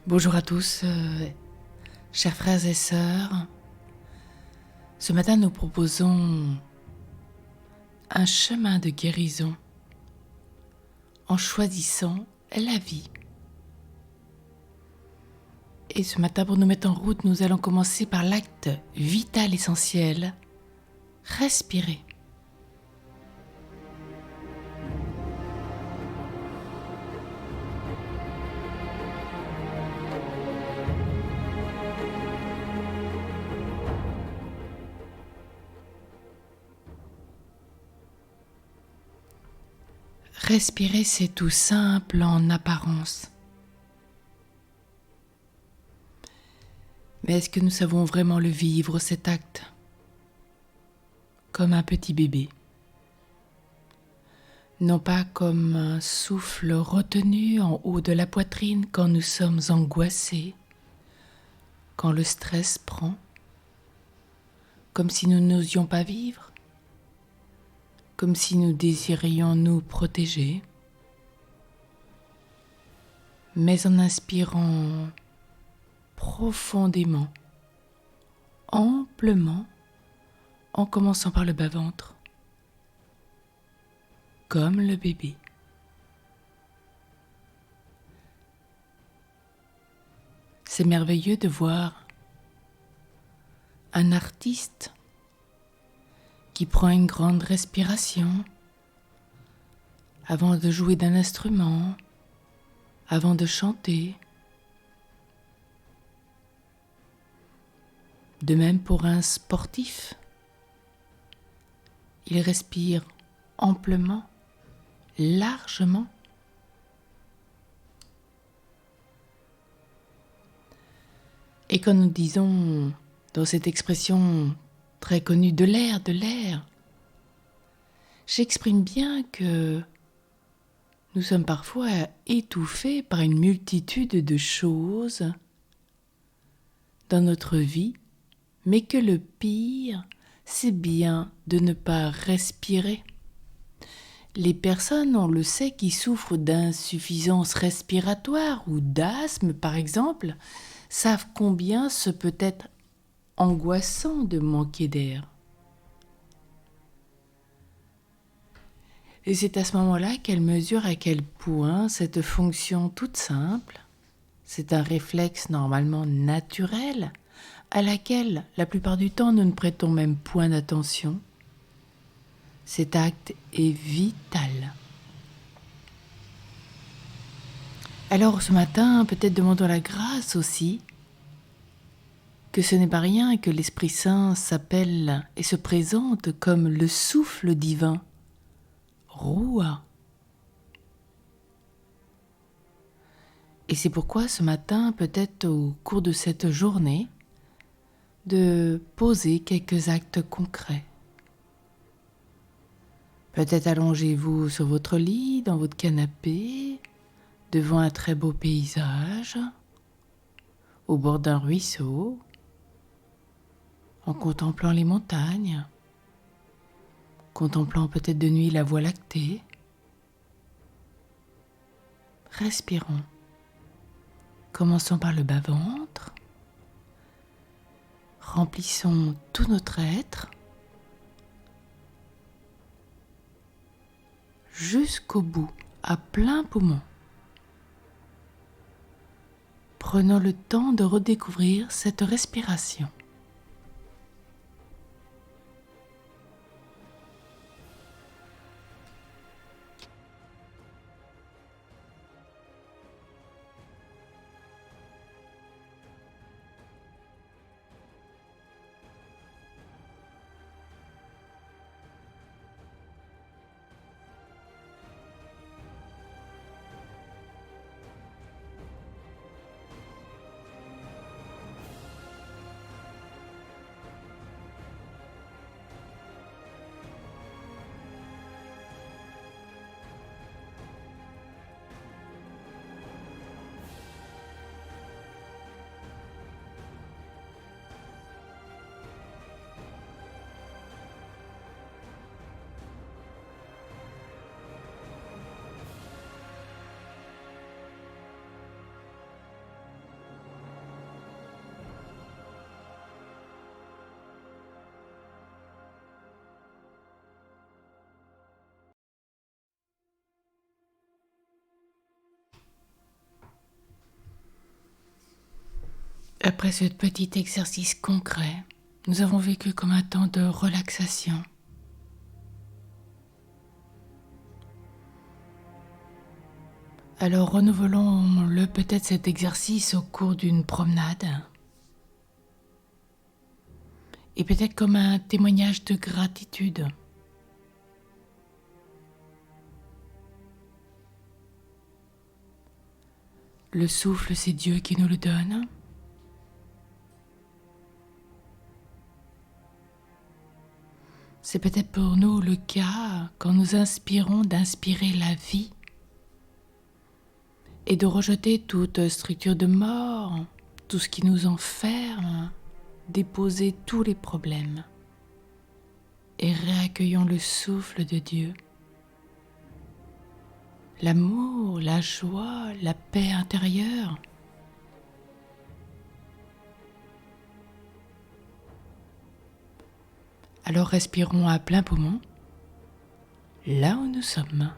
Bonjour à tous, chers frères et sœurs. Ce matin, nous proposons un chemin de guérison en choisissant la vie. Et ce matin, pour nous mettre en route, nous allons commencer par l'acte vital essentiel, respirer. Respirer, c'est tout simple en apparence. Mais est-ce que nous savons vraiment le vivre, cet acte, comme un petit bébé? Non pas comme un souffle retenu en haut de la poitrine quand nous sommes angoissés, quand le stress prend, comme si nous n'osions pas vivre, comme si nous désirions nous protéger, mais en inspirant profondément, amplement, en commençant par le bas-ventre, comme le bébé. C'est merveilleux de voir un artiste qui prend une grande respiration avant de jouer d'un instrument, avant de chanter. De même pour un sportif, il respire amplement, largement. Et quand nous disons dans cette expression très connue de l'air, j'exprime bien que nous sommes parfois étouffés par une multitude de choses dans notre vie, mais que le pire, c'est bien de ne pas respirer. Les personnes, on le sait, qui souffrent d'insuffisance respiratoire ou d'asthme, par exemple, savent combien ce peut être angoissant de manquer d'air. Et c'est à ce moment-là qu'elle mesure à quel point cette fonction toute simple, c'est un réflexe normalement naturel, à laquelle, la plupart du temps, nous ne prêtons même point d'attention. Cet acte est vital. Alors ce matin, peut-être demandons la grâce aussi, que ce n'est pas rien et que l'Esprit Saint s'appelle et se présente comme le souffle divin, Roua. Et c'est pourquoi ce matin, peut-être au cours de cette journée, de poser quelques actes concrets. Peut-être allongez-vous sur votre lit, dans votre canapé, devant un très beau paysage, au bord d'un ruisseau, en contemplant les montagnes, contemplant peut-être de nuit la Voie lactée. Respirons. Commençons par le bas-ventre. Remplissons tout notre être jusqu'au bout, à plein poumon. Prenons le temps de redécouvrir cette respiration. Après ce petit exercice concret, nous avons vécu comme un temps de relaxation. Alors renouvelons-le peut-être cet exercice au cours d'une promenade. Et peut-être comme un témoignage de gratitude. Le souffle, c'est Dieu qui nous le donne. C'est peut-être pour nous le cas quand nous inspirons d'inspirer la vie et de rejeter toute structure de mort, tout ce qui nous enferme, déposer tous les problèmes et réaccueillons le souffle de Dieu. L'amour, la joie, la paix intérieure. Alors respirons à plein poumon, là où nous sommes.